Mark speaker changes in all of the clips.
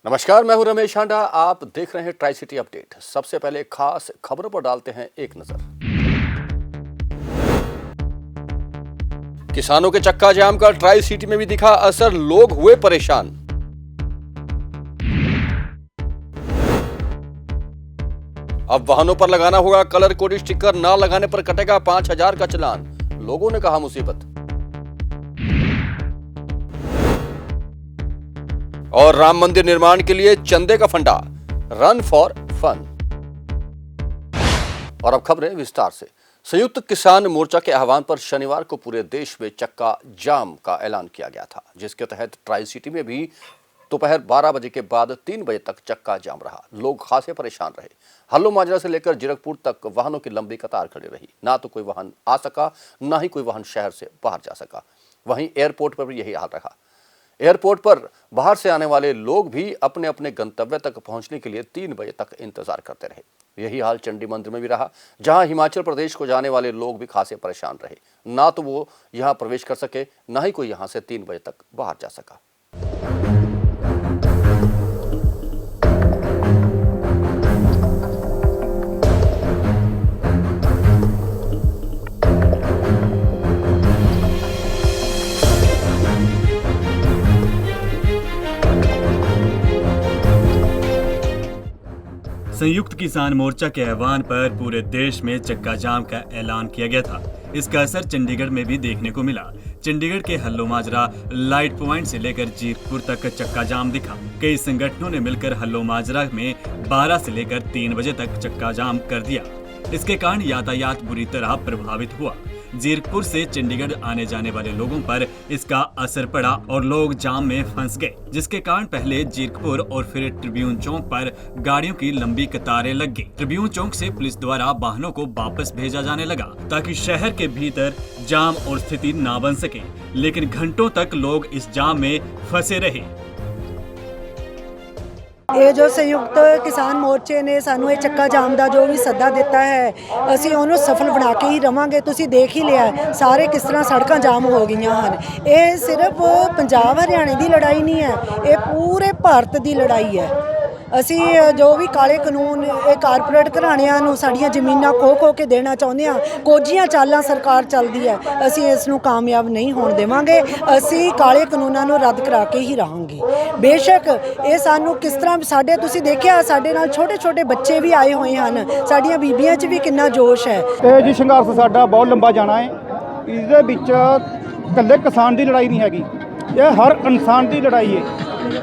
Speaker 1: नमस्कार, मैं हूं रमेश हांडा। आप देख रहे हैं ट्राई सिटी अपडेट। सबसे पहले खास खबरों पर डालते हैं एक नजर। किसानों के चक्का जाम का ट्राई सिटी में भी दिखा असर, लोग हुए परेशान। अब वाहनों पर लगाना होगा कलर कोड स्टिकर, ना लगाने पर कटेगा 5,000 का चालान, लोगों ने कहा मुसीबत। और राम मंदिर निर्माण के लिए चंदे का फंडा, रन फॉर फन। और अब खबरें विस्तार से। संयुक्त किसान मोर्चा के आह्वान पर शनिवार को पूरे देश में चक्का जाम का ऐलान किया गया था, जिसके तहत ट्राई सिटी में भी दोपहर 12 बजे के बाद 3 बजे तक चक्का जाम रहा। लोग खासे परेशान रहे। हल्लो माजरा से लेकर जीरकपुर तक वाहनों की लंबी कतार खड़ी रही। ना तो कोई वाहन आ सका, ना ही कोई वाहन शहर से बाहर जा सका। वहीं एयरपोर्ट पर भी यही हाल रहा। एयरपोर्ट पर बाहर से आने वाले लोग भी अपने अपने गंतव्य तक पहुंचने के लिए 3 बजे तक इंतजार करते रहे। यही हाल चंडी मंदिर में भी रहा, जहां हिमाचल प्रदेश को जाने वाले लोग भी खासे परेशान रहे। ना तो वो यहां प्रवेश कर सके, ना ही कोई यहां से 3 बजे तक बाहर जा सका।
Speaker 2: संयुक्त किसान मोर्चा के आह्वान पर पूरे देश में चक्का जाम का ऐलान किया गया था। इसका असर चंडीगढ़ में भी देखने को मिला। चंडीगढ़ के हल्लो माजरा लाइट पॉइंट से लेकर जीरकपुर तक चक्का जाम दिखा। कई संगठनों ने मिलकर हल्लो माजरा में 12 से लेकर 3 बजे तक चक्का जाम कर दिया। इसके कारण यातायात बुरी तरह प्रभावित हुआ। जीरकपुर से चंडीगढ़ आने जाने वाले लोगों पर इसका असर पड़ा और लोग जाम में फंस गए, जिसके कारण पहले जीरकपुर और फिर ट्रिब्यून चौक पर गाड़ियों की लंबी कतारें लग गई। ट्रिब्यून चौक से पुलिस द्वारा वाहनों को वापस भेजा जाने लगा ताकि शहर के भीतर जाम और स्थिति ना बन सके, लेकिन घंटों तक लोग इस जाम में फंसे रहे।
Speaker 3: ਇਹ ਜੋ ਸੰਯੁਕਤ ਕਿਸਾਨ ਮੋਰਚੇ ਨੇ ਸਾਨੂੰ ਇਹ ਚੱਕਾ ਜਾਮ ਦਾ ਜੋ ਵੀ ਸੱਦਾ ਦਿੱਤਾ ਹੈ, ਅਸੀਂ ਉਹਨੂੰ ਸਫਲ ਬਣਾ ਕੇ ਹੀ ਰਵਾਂਗੇ। ਤੁਸੀਂ ਦੇਖ ਹੀ ਲਿਆ ਸਾਰੇ ਕਿਸ ਤਰ੍ਹਾਂ ਸੜਕਾਂ ਜਾਮ ਹੋ ਗਈਆਂ ਹਨ। ਇਹ ਸਿਰਫ ਪੰਜਾਬ ਹਰਿਆਣੇ ਦੀ ਲੜਾਈ ਨਹੀਂ ਹੈ, ਇਹ ਪੂਰੇ ਭਾਰਤ ਦੀ ਲੜਾਈ ਹੈ। ਅਸੀਂ ਜੋ ਵੀ ਕਾਲੇ ਕਾਨੂੰਨ ਇਹ ਕਾਰਪੋਰੇਟ ਘਰਾਣਿਆਂ ਨੂੰ ਸਾਡੀਆਂ ਜ਼ਮੀਨਾਂ ਖੋ ਕੇ ਦੇਣਾ ਚਾਹੁੰਦੇ ਹਾਂ। ਕੋਝੀਆਂ ਚਾਲਾਂ ਸਰਕਾਰ ਚੱਲਦੀ ਹੈ, ਅਸੀਂ ਇਸ ਨੂੰ ਕਾਮਯਾਬ ਨਹੀਂ ਹੋਣ ਦੇਵਾਂਗੇ। ਅਸੀਂ ਕਾਲੇ ਕਾਨੂੰਨਾਂ ਨੂੰ ਰੱਦ ਕਰਾ ਕੇ ਹੀ ਰਹਾਂਗੇ। ਬੇਸ਼ੱਕ ਇਹ ਸਾਨੂੰ ਕਿਸ ਤਰ੍ਹਾਂ ਸਾਡੇ ਤੁਸੀਂ ਦੇਖਿਆ ਸਾਡੇ ਨਾਲ ਛੋਟੇ ਬੱਚੇ ਵੀ ਆਏ ਹੋਏ ਹਨ, ਸਾਡੀਆਂ ਬੀਬੀਆਂ 'ਚ ਵੀ ਕਿੰਨਾ ਜੋਸ਼ ਹੈ।
Speaker 4: ਇਹ ਜੀ ਸੰਘਰਸ਼ ਸਾਡਾ ਬਹੁਤ ਲੰਬਾ ਜਾਣਾ ਹੈ। ਇਹਦੇ ਵਿੱਚ ਇਕੱਲੇ ਕਿਸਾਨ ਦੀ ਲੜਾਈ ਨਹੀਂ ਹੈਗੀ, ਇਹ ਹਰ ਇਨਸਾਨ ਦੀ ਲੜਾਈ ਹੈ,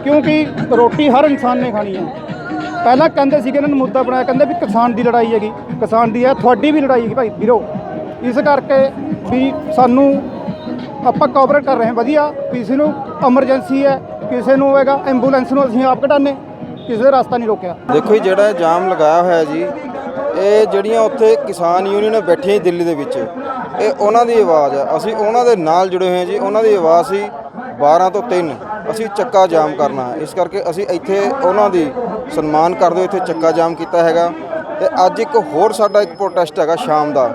Speaker 4: ਕਿਉਂਕਿ ਰੋਟੀ ਹਰ ਇਨਸਾਨ ਨੇ ਖਾਣੀ ਹੈ। ਪਹਿਲਾਂ ਕਹਿੰਦੇ ਸੀਗੇ ਇਹਨਾਂ ਨੂੰ ਮੁੱਦਾ ਬਣਾਇਆ, ਕਹਿੰਦੇ ਵੀ ਕਿਸਾਨ ਦੀ ਲੜਾਈ ਹੈਗੀ, ਕਿਸਾਨ ਦੀ ਹੈ, ਤੁਹਾਡੀ ਵੀ ਲੜਾਈ ਹੈਗੀ ਭਾਈ ਵੀਰੋ। ਇਸ ਕਰਕੇ ਵੀ ਸਾਨੂੰ ਆਪਾਂ ਕੋਆਪਰੇਟ ਕਰ ਰਹੇ ਹਾਂ ਵਧੀਆ। ਕਿਸੇ ਨੂੰ ਐਮਰਜੈਂਸੀ ਹੈ, ਕਿਸੇ ਨੂੰ ਹੋਵੇਗਾ ਐਂਬੂਲੈਂਸ ਨੂੰ ਅਸੀਂ ਆਪ ਕਢਾਉਂਦੇ, ਕਿਸੇ ਦਾ ਰਸਤਾ ਨਹੀਂ ਰੋਕਿਆ।
Speaker 5: ਦੇਖੋ ਜੀ, ਜਿਹੜਾ ਜਾਮ ਲਗਾਇਆ ਹੋਇਆ ਜੀ, ਇਹ ਜਿਹੜੀਆਂ ਉੱਥੇ ਕਿਸਾਨ ਯੂਨੀਅਨ ਬੈਠੀਆਂ ਦਿੱਲੀ ਦੇ ਵਿੱਚ, ਇਹ ਉਹਨਾਂ ਦੀ ਆਵਾਜ਼ ਹੈ। ਅਸੀਂ ਉਹਨਾਂ ਦੇ ਨਾਲ ਜੁੜੇ ਹੋਏ ਹਾਂ ਜੀ। ਉਹਨਾਂ ਦੀ ਆਵਾਜ਼ ਸੀ 12 ਤੋਂ 3 ਅਸੀਂ ਚੱਕਾ ਜਾਮ ਕਰਨਾ ਹੈ। ਇਸ ਕਰਕੇ ਅਸੀਂ ਇੱਥੇ ਉਹਨਾਂ ਦੀ ਸਨਮਾਨ ਕਰਦੇ ਹੋਏ ਇੱਥੇ ਚੱਕਾ ਜਾਮ ਕੀਤਾ ਹੈਗਾ। ਤੇ ਅੱਜ ਇੱਕ ਹੋਰ ਸਾਡਾ ਇੱਕ ਪ੍ਰੋਟੈਸਟ ਹੈਗਾ ਸ਼ਾਮ ਦਾ।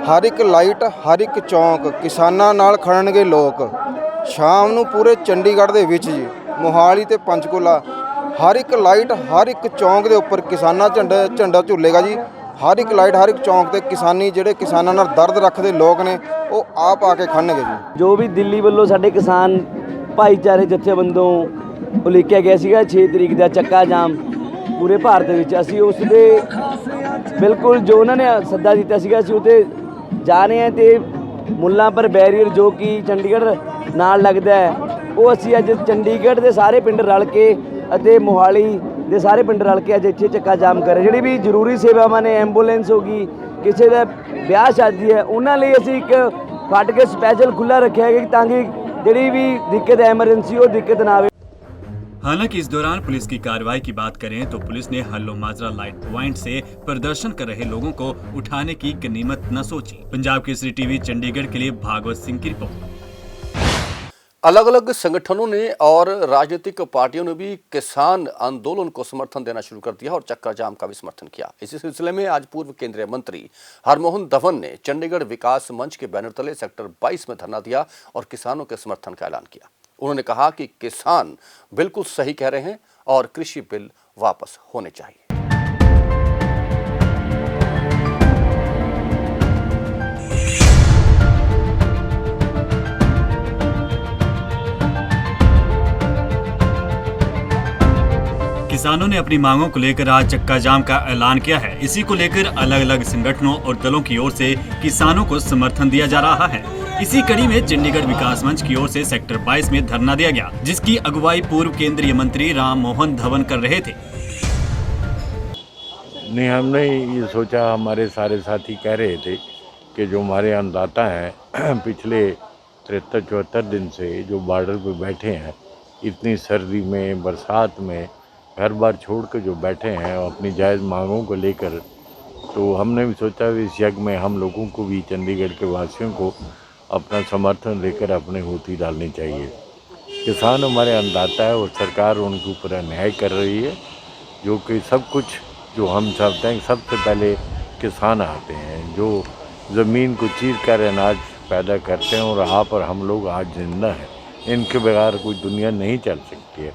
Speaker 5: ਹਰ ਇੱਕ ਲਾਈਟ, ਹਰ ਇੱਕ ਚੌਂਕ ਕਿਸਾਨਾਂ ਨਾਲ ਖੜਨਗੇ ਲੋਕ। ਸ਼ਾਮ ਨੂੰ ਪੂਰੇ ਚੰਡੀਗੜ੍ਹ ਦੇ ਵਿੱਚ ਜੀ, ਮੋਹਾਲੀ ਤੇ ਪੰਚਕੂਲਾ, ਹਰ ਇੱਕ ਲਾਈਟ, ਹਰ ਇੱਕ ਚੌਂਕ ਦੇ ਉੱਪਰ ਕਿਸਾਨਾਂ ਝੰਡਾ ਝੂਲੇਗਾ ਜੀ। ਹਰ ਇੱਕ ਲਾਈਟ, ਹਰ ਇੱਕ ਚੌਂਕ ਤੇ ਕਿਸਾਨੀ ਜਿਹੜੇ ਕਿਸਾਨਾਂ ਨਾਲ ਦਰਦ ਰੱਖਦੇ ਲੋਕ ਨੇ ਉਹ ਆਪ ਆ ਕੇ ਖੜਨਗੇ ਜੀ।
Speaker 6: ਜੋ ਵੀ ਦਿੱਲੀ ਵੱਲੋਂ ਸਾਡੇ ਕਿਸਾਨ ਭਾਈਚਾਰੇ ਜਥੇਬੰਦੋਂ ਉਲੀਕਿਆ ਗਿਆ ਸੀਗਾ 6 ਤਰੀਕ ਦਾ ਚੱਕਾ ਜਾਮ ਪੂਰੇ ਭਾਰਤ ਵਿੱਚ, ਅਸੀਂ ਉਸ ਦੇ ਬਿਲਕੁਲ ਜੋ ਉਹਨਾਂ ਨੇ ਸੱਦਾ ਦਿੱਤਾ ਸੀਗਾ ਅਸੀਂ ਉੱਥੇ ਜਾ ਰਹੇ ਹਾਂ। ਤੇ ਮੁੱਲਾਂ ਪਰ ਬੈਰੀਅਰ ਜੋ ਕਿ ਚੰਡੀਗੜ੍ਹ ਨਾਲ ਲੱਗਦਾ ਹੈ, ਉਹ ਅਸੀਂ ਅੱਜ ਚੰਡੀਗੜ੍ਹ ਦੇ ਸਾਰੇ ਪਿੰਡ ਰਲ ਕੇ ਅਤੇ ਮੋਹਾਲੀ ਦੇ ਸਾਰੇ ਪਿੰਡ ਰਲ ਕੇ ਅੱਜ ਇੱਥੇ ਚੱਕਾ ਜਾਮ ਕਰ ਰਹੇ। ਜਿਹੜੀ ਵੀ ਜ਼ਰੂਰੀ ਸੇਵਾਵਾਂ ਨੇ, ਐਂਬੂਲੈਂਸ ਹੋ ਗਈ, ਕਿਸੇ ਦਾ ਵਿਆਹ ਸ਼ਾਦੀ ਹੈ, ਉਹਨਾਂ ਲਈ ਅਸੀਂ ਇੱਕ ਫਾਟਕ ਸਪੈਸ਼ਲ ਖੁੱਲ੍ਹਾ ਰੱਖਿਆ ਹੈ ਤਾਂ ਕਿ ਜਿਹੜੀ भी दिक्कत है एमरजेंसी वो दिक्कत ना आवे।
Speaker 2: हालांकि इस दौरान पुलिस की कार्रवाई की बात करें तो पुलिस ने हल्लो माजरा लाइट पॉइंट से प्रदर्शन कर रहे लोगों को उठाने की गनीमत न सोची। पंजाब केसरी टीवी चंडीगढ़ के लिए भागवत सिंह की रिपोर्ट।
Speaker 1: अलग अलग संगठनों ने और राजनीतिक पार्टियों ने भी किसान आंदोलन को समर्थन देना शुरू कर दिया और चक्का जाम का भी समर्थन किया। इसी सिलसिले में आज पूर्व केंद्रीय मंत्री हरमोहन धवन ने चंडीगढ़ विकास मंच के बैनर तले सेक्टर 22 में धरना दिया और किसानों के समर्थन का ऐलान किया। उन्होंने कहा कि किसान बिल्कुल सही कह रहे हैं और कृषि बिल वापस होने चाहिए।
Speaker 2: किसानों ने अपनी मांगों को लेकर आज चक्का जाम का ऐलान किया है। इसी को लेकर अलग अलग संगठनों और दलों की ओर से किसानों को समर्थन दिया जा रहा है। इसी कड़ी में चंडीगढ़ विकास मंच की ओर से सेक्टर 22 में धरना दिया गया, जिसकी अगुवाई पूर्व केंद्रीय मंत्री राम मोहन धवन कर रहे थे।
Speaker 7: नहीं, हमने ये सोचा, हमारे सारे साथी कह रहे थे कि जो हमारे अन्नदाता हैं पिछले 73-74 दिन से जो बॉर्डर पे बैठे हैं, इतनी सर्दी में बरसात में घर बार छोड़ कर जो बैठे हैं और अपनी जायज़ मांगों को लेकर, तो हमने भी सोचा इस यज्ञ में हम लोगों को भी, चंडीगढ़ के वासियों को अपना समर्थन देकर अपने होती डालनी चाहिए। किसान हमारे अन्नदाता है और सरकार उनके ऊपर अन्याय कर रही है, जो कि सब कुछ जो हम चाहते हैं सबसे पहले किसान आते हैं, जो ज़मीन को चीर कर अनाज पैदा करते हैं, और आप और हम लोग आज जिंदा हैं। इनके बगैर कोई दुनिया नहीं चल सकती है।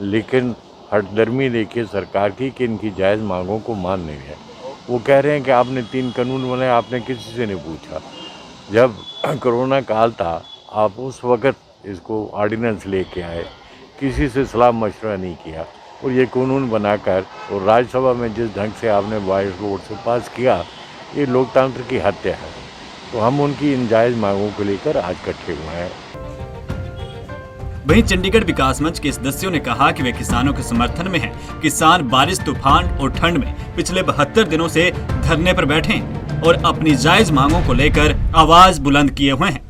Speaker 7: लेकिन हठधर्मी देखिए सरकार की कि इनकी जायज़ मांगों को मान नहीं है। वो कह रहे हैं कि आपने 3 कानून बनाए, आपने किसी से नहीं पूछा। जब कोरोना काल था, आप उस वक़्त इसको ऑर्डिनेंस लेके आए, किसी से सलाह मशवरा नहीं किया, और ये कानून बनाकर और राज्यसभा में जिस ढंग से आपने वॉइस वोट से पास किया, ये लोकतंत्र की हत्या है। तो हम उनकी इन जायज़ मांगों को लेकर आज इकट्ठे हुए हैं।
Speaker 2: वहीं चंडीगढ़ विकास मंच के सदस्यों ने कहा कि वे किसानों के समर्थन में हैं। किसान बारिश, तूफान और ठंड में पिछले 72 दिनों से धरने पर बैठे हैं और अपनी जायज मांगों को लेकर आवाज बुलंद किए हुए हैं।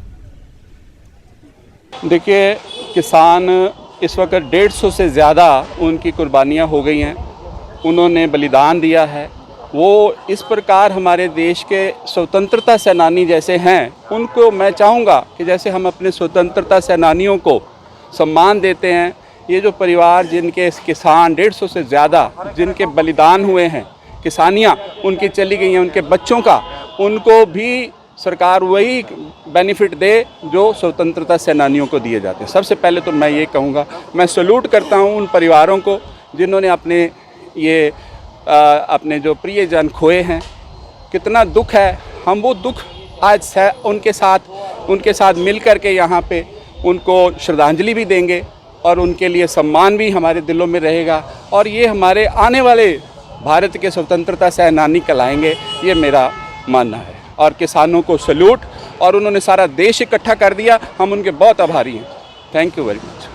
Speaker 8: देखिए, किसान इस वक्त 150 से ज़्यादा उनकी कुर्बानियां हो गई हैं, उन्होंने बलिदान दिया है। वो इस प्रकार हमारे देश के स्वतंत्रता सेनानी जैसे हैं, उनको मैं चाहूँगा कि जैसे हम अपने स्वतंत्रता सेनानियों को सम्मान देते हैं, ये जो परिवार जिनके किसान 150 से ज़्यादा जिनके बलिदान हुए हैं, किसानियाँ उनकी चली गई हैं, उनके बच्चों का, उनको भी सरकार वही बेनिफिट दे जो स्वतंत्रता सेनानियों को दिए जाते हैं। सबसे पहले तो मैं ये कहूँगा, मैं सैल्यूट करता हूँ उन परिवारों को जिन्होंने अपने जो प्रियजन खोए हैं। कितना दुख है, हम वो दुख आज उनके साथ मिल कर के यहाँ पे उनको श्रद्धांजलि भी देंगे और उनके लिए सम्मान भी हमारे दिलों में रहेगा, और ये हमारे आने वाले भारत के स्वतंत्रता सेनानी कहलाएंगे, ये मेरा मानना है। और किसानों को सैल्यूट, और उन्होंने सारा देश इकट्ठा कर दिया, हम उनके बहुत आभारी हैं। Thank you very much.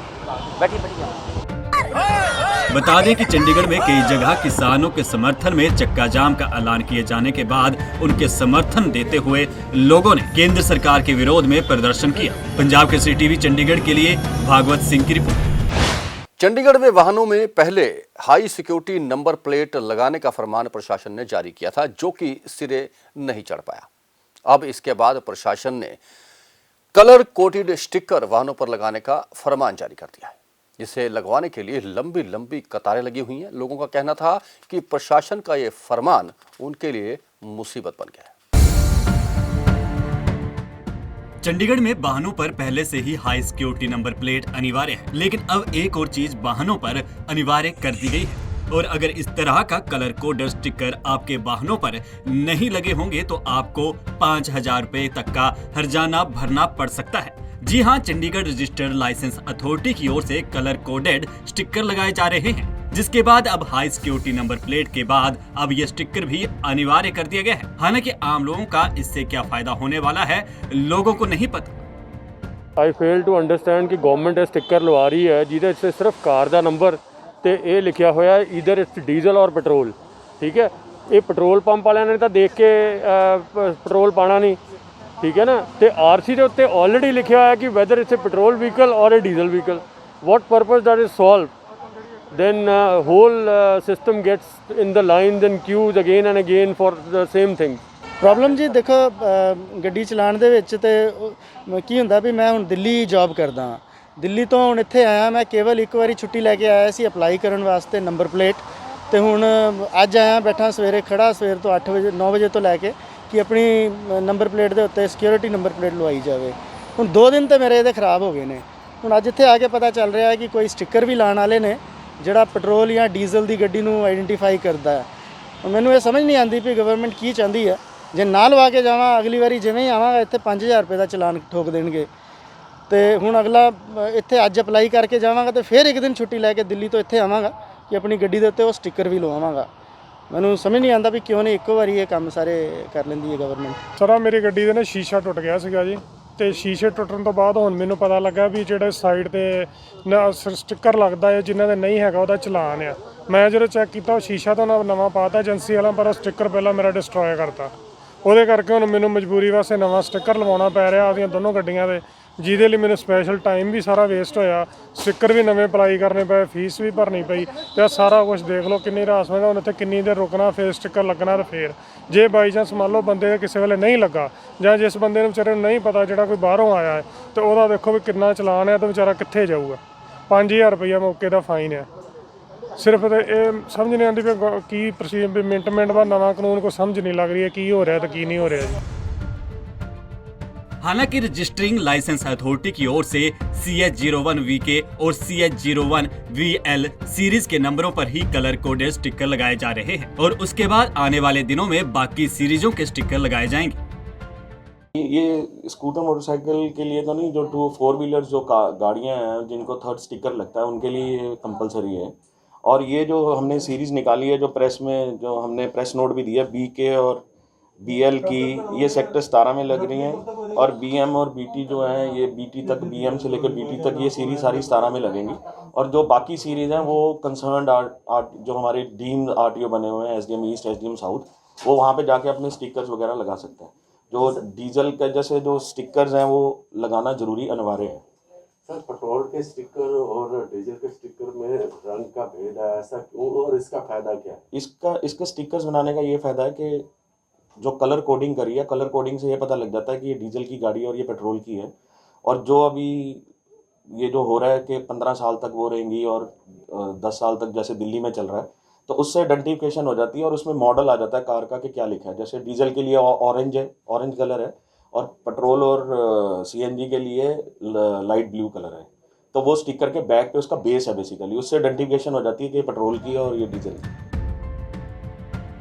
Speaker 2: बता दें कि चंडीगढ़ में कई जगह किसानों के समर्थन में चक्का जाम का ऐलान किए जाने के बाद उनके समर्थन देते हुए लोगों ने केंद्र सरकार के विरोध में प्रदर्शन किया। पंजाब केसरी टीवी चंडीगढ़ के लिए भागवत सिंह की रिपोर्ट।
Speaker 1: चंडीगढ़ में वाहनों में पहले हाई सिक्योरिटी नंबर प्लेट लगाने का फरमान प्रशासन ने जारी किया था, जो कि सिरे नहीं चढ़ पाया। अब इसके बाद प्रशासन ने कलर कोटेड स्टिकर वाहनों पर लगाने का फरमान जारी कर दिया है, जिसे लगवाने के लिए लंबी लंबी कतारें लगी हुई हैं। लोगों का कहना था कि प्रशासन का ये फरमान उनके लिए मुसीबत बन गया है।
Speaker 2: चंडीगढ़ में वाहनों पर पहले से ही हाई सिक्योरिटी नंबर प्लेट अनिवार्य है, लेकिन अब एक और चीज वाहनों पर अनिवार्य कर दी गई है। और अगर इस तरह का कलर कोडेड स्टिकर आपके वाहनों पर नहीं लगे होंगे तो आपको 5,000 रुपए तक का हर्जाना भरना पड़ सकता है। जी हां, चंडीगढ़ रजिस्टर्ड लाइसेंस अथॉरिटी की ओर से कलर कोडेड स्टिकर लगाए जा रहे हैं, जिसके बाद अब हाई सिक्योरिटी नंबर प्लेट के बाद अब ये स्टिकर भी अनिवार्य कर दिया गया है। हालांकि आम लोगों का इससे क्या फायदा होने वाला है, लोगों को नहीं पता।
Speaker 9: आई फेल टू अंडरस्टैंड कि गवर्नमेंट स्टिकर लवा रही है जिहदे च सिर्फ कार का नंबर ते ये लिखा होया है इधर इट्स डीजल और पेट्रोल। ठीक है, ये पेट्रोल पंप वाले ने तो देख के पेट्रोल पाना नहीं, ठीक है ना। तो आरसी के उत्ते ऑलरेडी लिखा है कि whether it's a petrol vehicle और a diesel vehicle, what purpose that is solve, then whole system gets in the lines and queues again and again for the same thing.
Speaker 10: Problem ਜੀ ਦੇਖੋ, ਗੱਡੀ ਚਲਾਉਣ ਦੇ ਵਿੱਚ ਤੇ ਕੀ ਹੁੰਦਾ ਵੀ ਮੈਂ ਹੁਣ ਦਿੱਲੀ ਜੌਬ ਕਰਦਾ ਹਾਂ, ਦਿੱਲੀ ਤੋਂ ਹੁਣ ਇੱਥੇ ਆਇਆ, ਮੈਂ ਕੇਵਲ ਇੱਕ ਵਾਰੀ ਛੁੱਟੀ ਲੈ ਕੇ ਆਇਆ ਸੀ ਅਪਲਾਈ ਕਰਨ ਵਾਸਤੇ ਨੰਬਰ ਪਲੇਟ, ਤੇ ਹੁਣ ਅੱਜ ਆਇਆ ਬੈਠਾ ਸਵੇਰੇ ਖੜਾ ਸਵੇਰ ਤੋਂ 8 ਵਜੇ 9 ਵਜੇ ਤੋਂ ਲੈ ਕੇ ਕਿ ਆਪਣੀ ਨੰਬਰ ਪਲੇਟ ਦੇ ਉੱਤੇ ਸਿਕਿਉਰਿਟੀ ਨੰਬਰ ਪਲੇਟ ਲਵਾਈ ਜਾਵੇ। ਹੁਣ 2 ਦਿਨ ਤੇ ਮੇਰੇ ਇਹਦੇ ਖਰਾਬ ਹੋ ਗਏ ਨੇ। ਹੁਣ ਅੱਜ ਇੱਥੇ ਆ ਕੇ ਪਤਾ ਚੱਲ ਰਿਹਾ ਹੈ ਕਿ ਕੋਈ ਸਟicker ਵੀ ਲਾਉਣ ਵਾਲੇ ਨੇ, ਜਿਹੜਾ ਪੈਟਰੋਲ ਜਾਂ ਡੀਜ਼ਲ ਦੀ ਗੱਡੀ ਨੂੰ ਆਈਡੈਂਟੀਫਾਈ ਕਰਦਾ ਹੈ। ਮੈਨੂੰ ਇਹ ਸਮਝ ਨਹੀਂ ਆਉਂਦੀ ਵੀ ਗਵਰਨਮੈਂਟ ਕੀ ਚਾਹੁੰਦੀ ਹੈ। ਜੇ ਨਾ ਲਵਾ ਕੇ ਜਾਵਾਂ, ਅਗਲੀ ਵਾਰੀ ਜਿਵੇਂ ਹੀ ਆਵਾਂਗਾ ਇੱਥੇ 5000 ਰੁਪਏ ਦਾ ਚਲਾਨ ਠੋਕ ਦੇਣਗੇ। ਤੇ ਹੁਣ ਅਗਲਾ ਇੱਥੇ ਅੱਜ ਅਪਲਾਈ ਕਰਕੇ ਜਾਵਾਂਗਾ ਤੇ ਫਿਰ ਇੱਕ ਦਿਨ ਛੁੱਟੀ ਲੈ ਕੇ ਦਿੱਲੀ ਤੋਂ ਇੱਥੇ ਆਵਾਂਗਾ ਕਿ ਆਪਣੀ ਗੱਡੀ ਦੇ ਉੱਤੇ ਉਹ ਸਟicker ਵੀ ਲਵਾਵਾਂਗਾ। ਮੈਨੂੰ ਸਮਝ ਨਹੀਂ ਆਉਂਦਾ ਵੀ ਕਿਉਂ ਨਹੀਂ ਇੱਕੋ ਵਾਰੀ ਇਹ ਕੰਮ ਸਾਰੇ ਕਰ ਲੈਂਦੀ ਹੈ ਗਵਰਨਮੈਂਟ।
Speaker 9: ਸਰ ਮੇਰੀ ਗੱਡੀ ਦੇ ਨਾ ਸ਼ੀਸ਼ਾ ਟੁੱਟ ਗਿਆ ਸੀਗਾ ਜੀ, ਤੇ ਸ਼ੀਸ਼ੇ ਟੁੱਟਣ ਤੋਂ ਬਾਅਦ ਹੁਣ ਮੈਨੂੰ ਪਤਾ ਲੱਗਾ ਵੀ ਜਿਹੜੇ ਸਾਈਡ ਤੇ ਸਟicker ਲੱਗਦਾ ਹੈ ਜਿਨ੍ਹਾਂ ਦੇ ਨਹੀਂ ਹੈਗਾ ਉਹਦਾ ਚਲਾਨ ਆ। ਮੈਂ ਜਦੋਂ ਚੈੱਕ ਕੀਤਾ ਉਹ ਸ਼ੀਸ਼ਾ ਤਾਂ ਨਵਾਂ ਪਾਤਾ ਏਜੰਸੀ ਵਾਲਾ, ਪਰ ਉਹ ਸਟicker ਪਹਿਲਾਂ ਮੇਰਾ ਡਿਸਟਰੋਏ ਕਰਤਾ। ਉਹਦੇ ਕਰਕੇ ਹੁਣ ਮੈਨੂੰ ਮਜਬੂਰੀ ਵਾਸਤੇ ਨਵਾਂ ਸਟicker ਲਵਾਉਣਾ ਪੈ ਰਿਹਾ ਆਪਦੀਆਂ ਦੋਨੋਂ ਗੱਡੀਆਂ ਦੇ, ਜਿਹਦੇ ਲਈ ਮੈਨੂੰ ਸਪੈਸ਼ਲ ਟਾਈਮ ਵੀ ਸਾਰਾ ਵੇਸਟ ਹੋਇਆ। ਸਟicker ਵੀ ਨਵੇਂ ਅਪਲਾਈ ਕਰਨੇ ਪਏ, ਫੀਸ ਵੀ ਭਰਨੀ ਪਈ, ਤੇ ਸਾਰਾ ਕੁਝ ਦੇਖ ਲਓ ਕਿੰਨੀ ਹਰਾਸਮੈਂਟ। ਹੁਣ ਇੱਥੇ ਕਿੰਨੀ ਦੇਰ ਰੁਕਣਾ, ਫਿਰ ਸਟicker ਲੱਗਣਾ, ਤੇ ਫਿਰ ਜੇ ਬਾਈ ਚਾਂਸ ਮੰਨ ਲਓ ਬੰਦੇ ਦੇ ਕਿਸੇ ਵੇਲੇ ਨਹੀਂ ਲੱਗਾ, ਜਾਂ ਜਿਸ ਬੰਦੇ ਨੂੰ ਵਿਚਾਰੇ ਨੂੰ ਨਹੀਂ ਪਤਾ ਜਿਹੜਾ ਕੋਈ ਬਾਹਰੋਂ ਆਇਆ ਹੈ, ਤੇ ਉਹਦਾ ਦੇਖੋ ਵੀ ਕਿੰਨਾ ਚਲਾਨ ਹੈ, ਤੇ ਵਿਚਾਰਾ ਕਿੱਥੇ ਜਾਊਗਾ। 5000 ਰੁਪਈਆ ਮੌਕੇ ਦਾ ਫਾਈਨ ਹੈ। ਸਿਰਫ ਇਹ ਸਮਝ ਨਹੀਂ ਆਉਂਦੀ ਵੀ ਕੀ ਪ੍ਰੋਸੀਜਰ ਵੀ ਮਿੰਟ ਬਾਅਦ ਨਵਾਂ ਕਾਨੂੰਨ ਕੋਈ ਸਮਝ ਨਹੀਂ ਲੱਗ ਰਹੀ ਹੈ ਕੀ ਹੋ ਰਿਹਾ ਤੇ ਕੀ नहीं हो रहा है।
Speaker 2: हालांकि रजिस्टरिंग लाइसेंस अथॉरिटी की ओर से CH01VK और CH01VL सीरीज के नंबरों पर ही कलर कोडेड स्टिकर लगाए जा रहे हैं और उसके बाद आने वाले दिनों में बाकी सीरीजों के स्टिकर लगाए जाएंगे।
Speaker 11: ये स्कूटर मोटरसाइकिल के लिए तो नहीं, जो 4 व्हीलर जो गाड़ियाँ हैं जिनको 3rd स्टिकर लगता है उनके लिए ये कंपलसरी है। और ये जो हमने सीरीज़ निकाली है, जो प्रेस में जो हमने प्रेस नोट भी दिया, BK और BL की ये सेक्टर 17 में लग रही हैं, और BM और BT जो हैं ये BT तक, BM से लेकर BT तक ये सीरीज सारी 17 में लगेंगी। और जो बाकी सीरीज़ हैं वो कंसर्न्ड जो हमारे डीम्ड RTO बने हुए हैं, SDM ईस्ट, SDM साउथ, वो वहाँ पे जाके अपने स्टिकर्स वगैरह लगा सकते हैं। जो डीजल के जैसे जो स्टिकर्स हैं वो लगाना ज़रूरी अनिवार्य है।
Speaker 12: सर, पेट्रोल के स्टिकर और डीजल के स्टिकर में रंग का भेद है, ऐसा क्यों, और इसका फ़ायदा क्या है?
Speaker 11: इसके स्टिकर्स बनाने का ये फ़ायदा है कि जो कलर कोडिंग करी है, कलर कोडिंग से ये पता लग जाता है कि ये डीजल की गाड़ी है और ये पेट्रोल की है। और जो अभी ये जो हो रहा है कि 15 साल तक वो रहेंगी और 10 साल तक जैसे दिल्ली में चल रहा है, तो उससे आइडेंटिफिकेशन हो जाती है और उसमें मॉडल आ जाता है कार का कि क्या लिखा है। जैसे डीजल के लिए ऑरेंज है, ऑरेंज कलर है, और पेट्रोल और CNG के लिए लाइट ब्लू कलर है। तो वो स्टिकर के बैक पे उसका बेस है बेसिकली, उससे आइडेंटिफिकेशन हो जाती है कि पेट्रोल की है और ये डीजल की।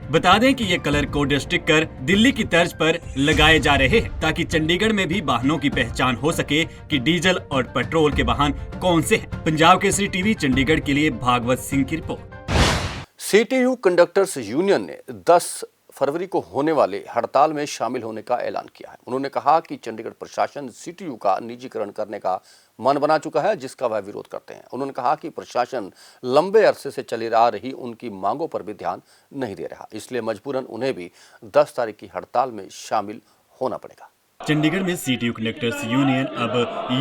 Speaker 2: बता दें कि ये कलर कोडेड स्टिकर दिल्ली की तर्ज पर लगाए जा रहे हैं ताकि चंडीगढ़ में भी वाहनों की पहचान हो सके कि डीजल और पेट्रोल के वाहन कौन से हैं। पंजाब केसरी टीवी चंडीगढ़ के लिए भागवत सिंह की रिपोर्ट।
Speaker 1: CTU कंडक्टर्स यूनियन ने 10 फरवरी को होने वाले हड़ताल में शामिल होने का ऐलान किया है। उन्होंने कहा कि चंडीगढ़ प्रशासन CTU का निजीकरण करने का मन बना चुका है, जिसका वह विरोध करते हैं। उन्होंने कहा कि प्रशासन लंबे अरसे से चली आ रही उनकी मांगों पर भी ध्यान नहीं दे रहा, इसलिए मजबूरन उन्हें भी 10 तारीख की हड़ताल में शामिल होना पड़ेगा।
Speaker 2: चंडीगढ़ में CTU कंडक्टर्स यूनियन अब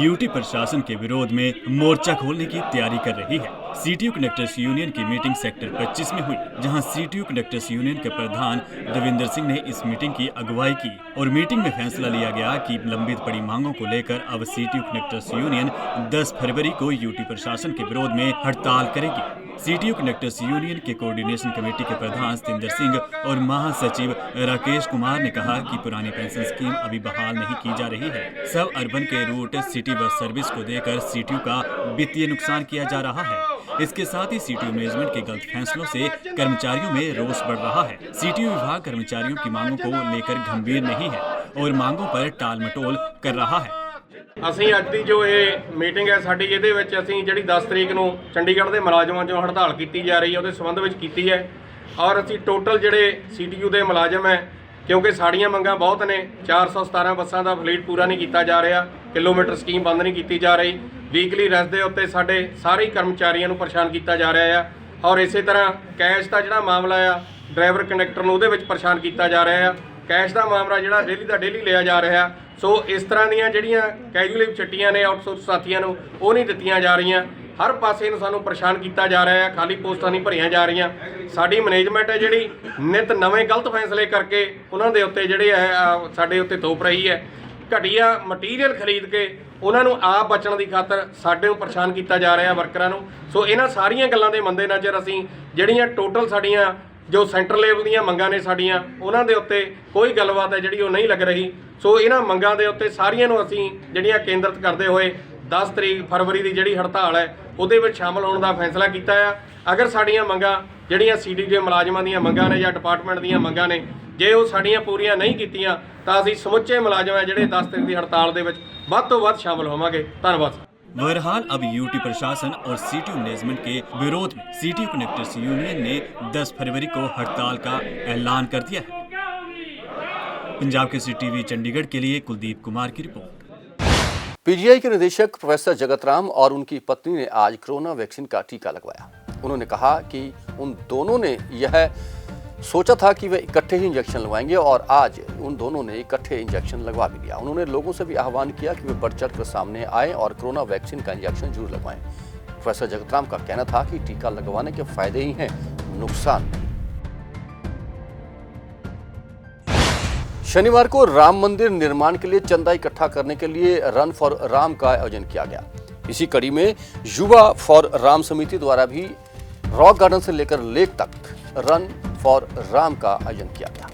Speaker 2: UT प्रशासन के विरोध में मोर्चा खोलने की तैयारी कर रही है। CTU कंडक्टर्स यूनियन की मीटिंग सेक्टर 25 में हुई, जहां CTU कंडक्टर्स यूनियन के प्रधान देवेंद्र सिंह ने इस मीटिंग की अगुवाई की और मीटिंग में फैसला लिया गया कि लंबित पड़ी मांगों को लेकर अब CTU कंडक्टर्स यूनियन 10 फरवरी को UT प्रशासन के विरोध में हड़ताल करेगी। CTU कंडक्टर्स यूनियन के कोऑर्डिनेशन कमेटी के प्रधान सतिंदर सिंह और महासचिव राकेश कुमार ने कहा कि पुरानी पेंशन स्कीम अभी बहाल नहीं की जा रही है। सब अर्बन के रूट सिटी बस सर्विस को देकर CTU का वित्तीय नुकसान किया जा रहा है। इसके साथ ही CTU मैनेजमेंट के गलत फैसलों से कर्मचारियों में रोष बढ़ रहा है। CTU विभाग कर्मचारियों की मांगों को लेकर गंभीर नहीं है और मांगों पर टाल मटोल कर रहा है।
Speaker 9: ਅਸੀਂ ਅੱਜ ਦੀ ਜੋ ਇਹ ਮੀਟਿੰਗ ਹੈ ਸਾਡੀ, ਇਹਦੇ ਵਿੱਚ ਅਸੀਂ ਜਿਹੜੀ 10 ਤਰੀਕ ਨੂੰ ਚੰਡੀਗੜ੍ਹ ਦੇ ਮੁਲਾਜ਼ਮਾਂ 'ਚੋਂ ਹੜਤਾਲ ਕੀਤੀ ਜਾ ਰਹੀ ਹੈ ਉਹਦੇ ਸੰਬੰਧ ਵਿੱਚ ਕੀਤੀ ਹੈ। ਔਰ ਅਸੀਂ ਟੋਟਲ ਜਿਹੜੇ CTU ਦੇ ਮੁਲਾਜ਼ਮ ਹੈ, ਕਿਉਂਕਿ ਸਾਡੀਆਂ ਮੰਗਾਂ ਬਹੁਤ ਨੇ, 417 ਬੱਸਾਂ ਦਾ ਫਲੀਟ ਪੂਰਾ ਨਹੀਂ ਕੀਤਾ ਜਾ ਰਿਹਾ, ਕਿਲੋਮੀਟਰ ਸਕੀਮ ਬੰਦ ਨਹੀਂ ਕੀਤੀ ਜਾ ਰਹੀ, ਵੀਕਲੀ ਰੈਸਟ ਦੇ ਉੱਤੇ ਸਾਡੇ ਸਾਰੇ ਕਰਮਚਾਰੀਆਂ ਨੂੰ ਪਰੇਸ਼ਾਨ ਕੀਤਾ ਜਾ ਰਿਹਾ ਆ। ਔਰ ਇਸੇ ਤਰ੍ਹਾਂ ਕੈਸ਼ ਦਾ ਜਿਹੜਾ ਮਾਮਲਾ ਆ, ਡਰਾਈਵਰ ਕੰਡਕਟਰ ਨੂੰ ਉਹਦੇ ਵਿੱਚ ਪਰੇਸ਼ਾਨ ਕੀਤਾ ਜਾ ਰਿਹਾ ਆ। ਕੈਸ਼ ਦਾ ਮਾਮਲਾ ਜਿਹੜਾ ਡੇਲੀ ਦਾ ਡੇਲੀ ਲਿਆ ਜਾ ਰਿਹਾ। ਸੋ ਇਸ ਤਰ੍ਹਾਂ ਦੀਆਂ ਜਿਹੜੀਆਂ ਕੈਜੂਅਲ ਛੁੱਟੀਆਂ ਨੇ ਆਊਟਸੋਰਸ ਸਾਥੀਆਂ ਨੂੰ ਉਹ ਨਹੀਂ ਦਿੱਤੀਆਂ ਜਾ ਰਹੀਆਂ। ਹਰ ਪਾਸੇ ਨੂੰ ਸਾਨੂੰ ਪਰੇਸ਼ਾਨ ਕੀਤਾ ਜਾ ਰਿਹਾ ਹੈ, ਖਾਲੀ ਪੋਸਟਾਂ ਨਹੀਂ ਭਰੀਆਂ ਜਾ ਰਹੀਆਂ। ਸਾਡੀ ਮੈਨੇਜਮੈਂਟ ਹੈ ਜਿਹੜੀ ਨਿਤ ਨਵੇਂ ਗਲਤ ਫੈਸਲੇ ਕਰਕੇ ਉਹਨਾਂ ਦੇ ਉੱਤੇ ਜਿਹੜੇ ਹੈ ਸਾਡੇ ਉੱਤੇ ਥੋਪ ਰਹੀ ਹੈ। ਘਟੀਆ ਮਟੀਰੀਅਲ ਖਰੀਦ ਕੇ ਉਹਨਾਂ ਨੂੰ ਆਪ ਬਚਣ ਦੀ ਖਾਤਰ ਸਾਡੇ ਨੂੰ ਪਰੇਸ਼ਾਨ ਕੀਤਾ ਜਾ ਰਿਹਾ ਵਰਕਰਾਂ ਨੂੰ। ਸੋ ਇਹਨਾਂ ਸਾਰੀਆਂ ਗੱਲਾਂ ਦੇ ਮੱਦੇਨਜ਼ਰ ਅਸੀਂ ਜਿਹੜੀਆਂ ਟੋਟਲ ਸਾਡੀਆਂ ਜੋ ਸੈਂਟਰ ਲੈਵਲ ਦੀਆਂ ਮੰਗਾਂ ਨੇ ਸਾਡੀਆਂ, ਉਹਨਾਂ ਦੇ ਉੱਤੇ ਕੋਈ ਗੱਲਬਾਤ ਹੈ ਜਿਹੜੀ ਉਹ ਨਹੀਂ ਲੱਗ ਰਹੀ। ਸੋ ਇਹਨਾਂ ਮੰਗਾਂ ਦੇ ਉੱਤੇ ਸਾਰੀਆਂ ਨੂੰ ਅਸੀਂ ਜਿਹੜੀਆਂ ਕੇਂਦਰਿਤ ਕਰਦੇ ਹੋਏ 10 ਫਰਵਰੀ ਦੀ ਜਿਹੜੀ ਹੜਤਾਲ ਹੈ
Speaker 13: ਉਹਦੇ ਵਿੱਚ ਸ਼ਾਮਲ ਹੋਣ ਦਾ ਫੈਸਲਾ ਕੀਤਾ ਆ। ਅਗਰ ਸਾਡੀਆਂ ਮੰਗਾਂ ਜਿਹੜੀਆਂ CDJ ਮੁਲਾਜ਼ਮਾਂ ਦੀਆਂ ਮੰਗਾਂ ਨੇ ਜਾਂ ਡਿਪਾਰਟਮੈਂਟ ਦੀਆਂ ਮੰਗਾਂ ਨੇ, ਜੇ ਉਹ ਸਾਡੀਆਂ ਪੂਰੀਆਂ ਨਹੀਂ ਕੀਤੀਆਂ ਤਾਂ ਅਸੀਂ ਸਮੁੱਚੇ ਮੁਲਾਜ਼ਮ ਜਿਹੜੇ 10 ਤਰੀਕ ਦੀ ਹੜਤਾਲ ਦੇ ਵਿੱਚ ਵੱਧ ਤੋਂ ਵੱਧ ਸ਼ਾਮਲ ਹੋਵਾਂਗੇ। ਧੰਨਵਾਦ।
Speaker 2: बहरहाल अब यूटी प्रशासन और सीटीयू मैनेजमेंट के विरोध में सीटीयू कनेक्टर्स यूनियन ने 10 फरवरी को हड़ताल का ऐलान कर दिया है। पंजाब के CTV चंडीगढ़ के लिए कुलदीप कुमार की रिपोर्ट।
Speaker 1: PGI के निदेशक प्रोफेसर जगत राम और उनकी पत्नी ने आज कोरोना वैक्सीन का टीका लगवाया। उन्होंने कहा कि उन दोनों ने यह सोचा था कि वे इकट्ठे ही इंजेक्शन लगवाएंगे और आज उन दोनों ने इकट्ठे इंजेक्शन लगवा भी लिया। उन्होंने लोगों से भी आह्वान किया कि वे बढ़ चढ़ कर सामने आएं और कोरोना वैक्सीन का इंजेक्शन जरूर लगवाएं। प्रोफेसर जगतराम का कहना था कि टीका लगवाने के फायदे ही हैं, नुकसान नहीं। शनिवार को राम मंदिर निर्माण के लिए चंदा इकट्ठा करने के लिए रन फॉर राम का आयोजन किया गया। इसी कड़ी में युवा फॉर राम समिति द्वारा भी रॉक गार्डन से लेकर लेक तक रन फॉर राम का आयोजन किया गया।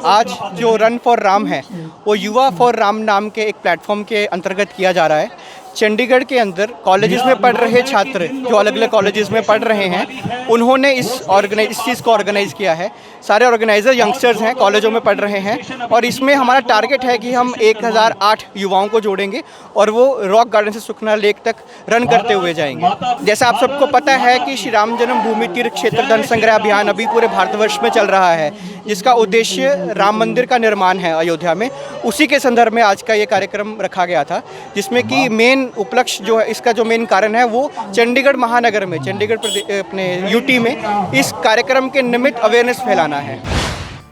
Speaker 14: आज जो रन फॉर राम है वो युवा फॉर राम नाम के एक प्लेटफॉर्म के अंतर्गत किया जा रहा है। चंडीगढ़ के अंदर कॉलेजेस में पढ़ रहे छात्र जो अलग अलग कॉलेजेस में पढ़ रहे हैं उन्होंने इस चीज़ को ऑर्गेनाइज़ किया है। सारे ऑर्गेनाइजर यंगस्टर्स हैं, कॉलेजों में पढ़ रहे हैं और इसमें हमारा टारगेट है कि हम 1008 युवाओं को जोड़ेंगे और वो रॉक गार्डन से सुखना लेक तक रन करते हुए जाएंगे। जैसा आप सबको पता है कि श्री राम जन्मभूमि तीर्थ क्षेत्र धन संग्रह अभियान अभी पूरे भारतवर्ष में चल रहा है, जिसका उद्देश्य राम मंदिर का निर्माण है अयोध्या में। उसी के संदर्भ में आज का ये कार्यक्रम रखा गया था, जिसमें कि मेन उपलक्ष्य जो है, इसका जो मेन कारण है वो चंडीगढ़ महानगर में, चंडीगढ़ अपने यूटी में इस कार्यक्रम के निमित्त अवेयरनेस फैलाना है।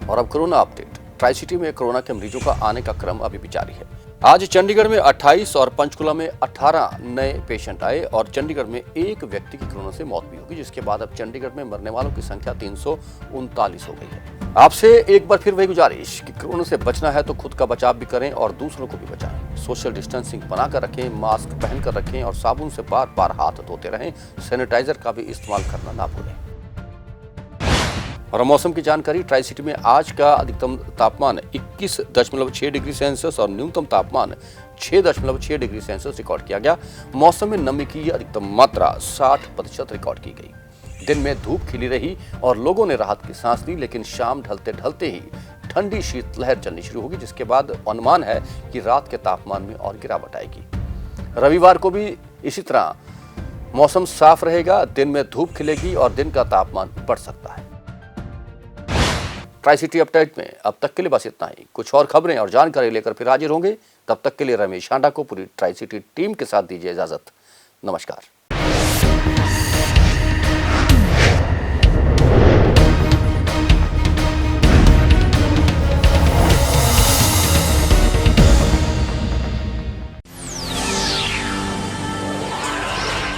Speaker 1: और अब कोरोना अपडेट। ट्राई सिटी में कोरोना के मरीजों का आने का क्रम अभी भी जारी है। आज चंडीगढ़ में 28 और पंचकुला में 18 नए पेशेंट आए और चंडीगढ़ में एक व्यक्ति की कोरोना से मौत भी होगी, जिसके बाद अब चंडीगढ़ में मरने वालों की संख्या 339 हो गई है। आपसे एक बार फिर वही गुजारिश कि कोरोना से बचना है तो खुद का बचाव भी करें और दूसरों को भी बचाएं। सोशल डिस्टेंसिंग बनाकर रखें, मास्क पहनकर रखें और साबुन से बार बार हाथ धोते रहें। सैनिटाइजर का भी इस्तेमाल करना ना भूलें। और मौसम की जानकारी। ट्राई सिटी में आज का अधिकतम तापमान 21.6 डिग्री सेल्सियस और न्यूनतम तापमान 6.6 डिग्री सेल्सियस रिकॉर्ड किया गया। मौसम में नमी की अधिकतम मात्रा 60% रिकॉर्ड की गई। दिन में धूप खिली रही और लोगों ने राहत की सांस ली, लेकिन शाम ढलते ढलते ही ठंडी शीतलहर चलनी शुरू होगी, जिसके बाद अनुमान है कि रात के तापमान में और गिरावट आएगी। रविवार को भी इसी तरह मौसम साफ रहेगा, दिन में धूप खिलेगी और दिन का तापमान बढ़ सकता है। ट्राई सिटी अपडेट में अब तक के लिए बस इतना ही। कुछ और खबरें और जानकारी लेकर फिर हाजिर होंगे। तब तक के लिए रमेश हांडा को पूरी ट्राई सिटी टीम के साथ दीजिए इजाजत। नमस्कार।